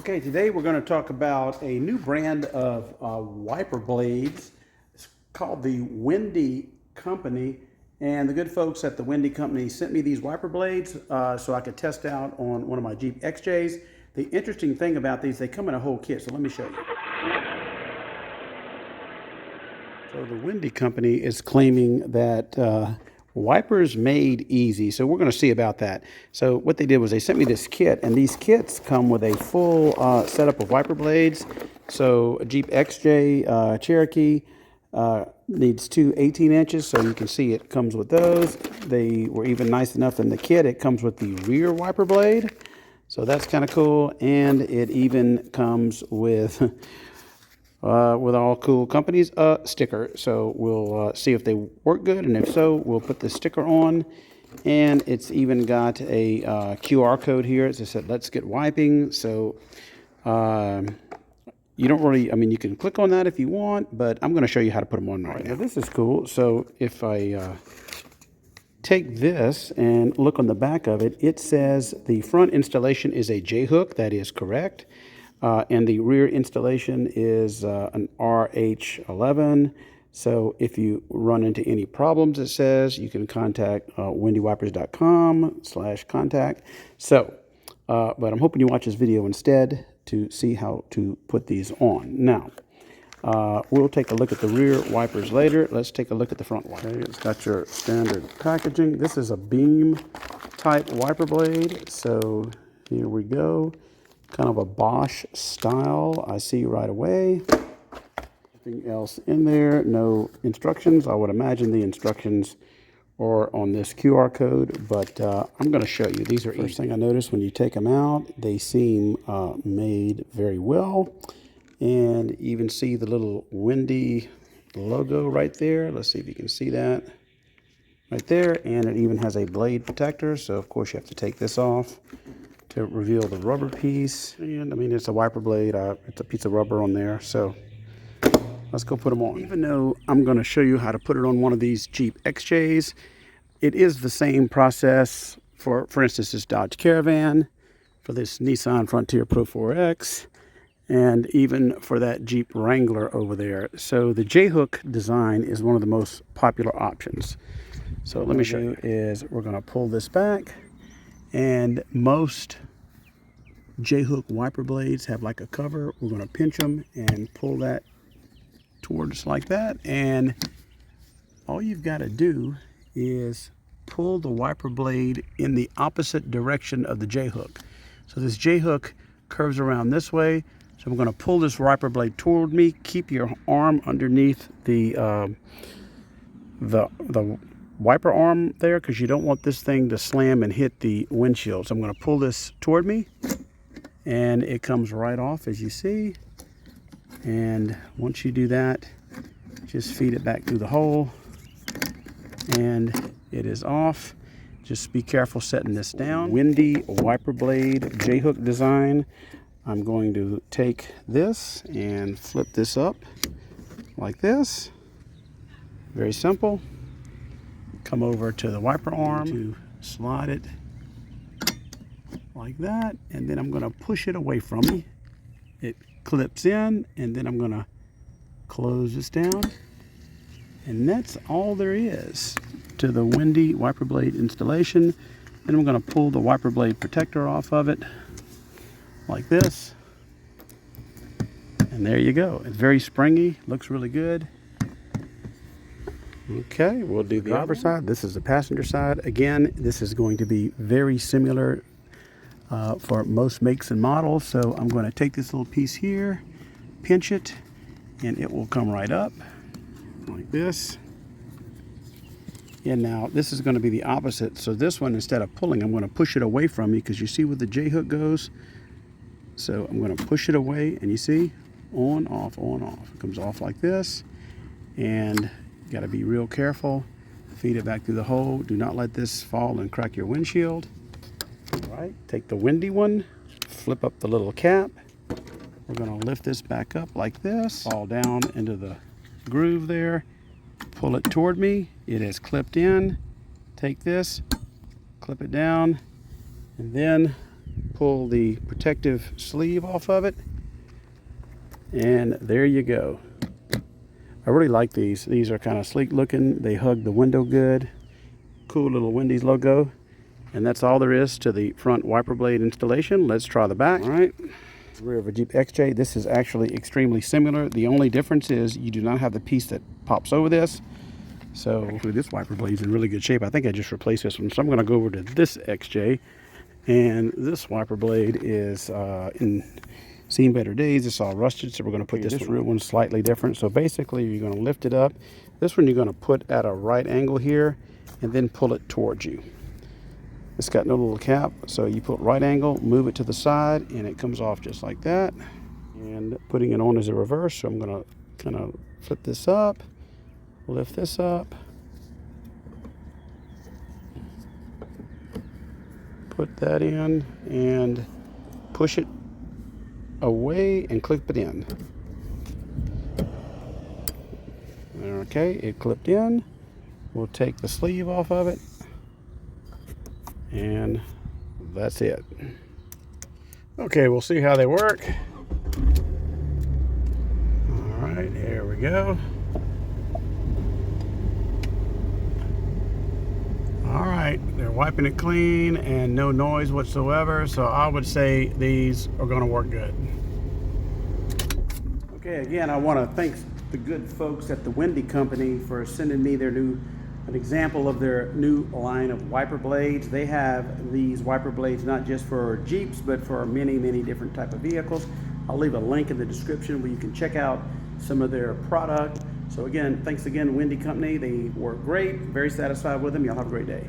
Okay, today we're going to talk about a new brand of wiper blades. It's called the Windy Company, and the good folks at the Windy Company sent me these wiper blades so I could test out on one of my Jeep XJs. The interesting thing about these, they come in a whole kit, so let me show you. So the Windy Company is claiming that wipers made easy, so we're going to see about that. So what they did was they sent me this kit, and these kits come with a full setup of wiper blades. So a Jeep XJ Cherokee needs two 18 inches, so you can see it comes with those. They were even nice enough in the kit, it comes with the rear wiper blade, so that's kind of cool, and it even comes with all cool companies, sticker. So we'll see if they work good, and if so, we'll put the sticker on. And it's even got a QR code here. It said, "Let's get wiping." So you don't really, you can click on that if you want, but I'm going to show you how to put them on right now. This is cool. So if I take this and look on the back of it, it says the front installation is a J-hook. That is correct. And the rear installation is an RH11. So if you run into any problems, it says you can contact windywipers.com/contact. So, but I'm hoping you watch this video instead to see how to put these on. Now, we'll take a look at the rear wipers later. Let's take a look at the front one. Okay, it's got your standard packaging. This is a beam type wiper blade. So here we go. Kind of a Bosch style, I see right away. Nothing else in there, no instructions. I would imagine the instructions are on this QR code, but I'm going to show you. These are easy. First thing I noticed when you take them out, they seem made very well. And even see the little Windy logo right there. Let's see if you can see that right there. And it even has a blade protector, so of course you have to take this off to reveal the rubber piece. And it's a wiper blade, it's a piece of rubber on there. So let's go put them on. Even though I'm going to show you how to put it on one of these Jeep XJs, it is the same process for instance, this Dodge Caravan, for this Nissan Frontier Pro 4X, and even for that Jeep Wrangler over there. So the J-hook design is one of the most popular options. So let me show you. We're going to pull this back, and most J-hook wiper blades have like a cover. We're going to pinch them and pull that towards like that, and all you've got to do is pull the wiper blade in the opposite direction of the J-hook. So this J-hook curves around this way, so I'm going to pull this wiper blade toward me. Keep your arm underneath the wiper arm there, because you don't want this thing to slam and hit the windshield. So I'm going to pull this toward me, and it comes right off, as you see. And once you do that, just feed it back through the hole, and it is off. Just be careful setting this down. Windy wiper blade J-hook design. I'm going to take this and flip this up like this. Very simple. Come over to the wiper arm to slide it like that, and then I'm going to push it away from me. It clips in, and then I'm going to close this down, and that's all there is to the Windy wiper blade installation. Then I'm going to pull the wiper blade protector off of it like this, and there you go. It's very springy, looks really good. Okay, we'll do the driver's side. This is the passenger side. Again, this is going to be very similar for most makes and models. So I'm going to take this little piece here, pinch it, and it will come right up like this. And now this is going to be the opposite. So this one, instead of pulling, I'm going to push it away from me, because you see where the J-hook goes. So I'm going to push it away, and you see, on, off, on, off. It comes off like this, and you got to be real careful. Feed it back through the hole. Do not let this fall and crack your windshield. All right, take the Windy one, flip up the little cap. We're going to lift this back up like this, fall down into the groove there, pull it toward me. It is clipped in. Take this, clip it down, and then pull the protective sleeve off of it, and there you go. I really like these. These are kind of sleek looking. They hug the window good. Cool little Wendy's logo. And that's all there is to the front wiper blade installation. Let's try the back. All right. Rear of a Jeep XJ. This is actually extremely similar. The only difference is you do not have the piece that pops over this. So actually this wiper blade is in really good shape. I think I just replaced this one. So I'm going to go over to this XJ. And this wiper blade is seen better days. It's all rusted, so we're going to put this rear one slightly different. So basically you're going to lift it up. This one you're going to put at a right angle here and then pull it towards you. It's got no little cap, so you put right angle, move it to the side, and it comes off just like that. And putting it on is a reverse, so I'm going to kind of flip this up, lift this up, put that in, and push it away and clip it in. Okay, it clipped in. We'll take the sleeve off of it, and that's it. Okay, we'll see how they work. All right, here we go. All right, they're wiping it clean and no noise whatsoever, so I would say these are going to work good. Okay, again, I want to thank the good folks at the Wendy Company for sending me an example of their new line of wiper blades. They have these wiper blades not just for Jeeps, but for many, many different type of vehicles. I'll leave a link in the description where you can check out some of their product. So again, thanks again, Wendy Company. They work great. Very satisfied with them. Y'all have a great day.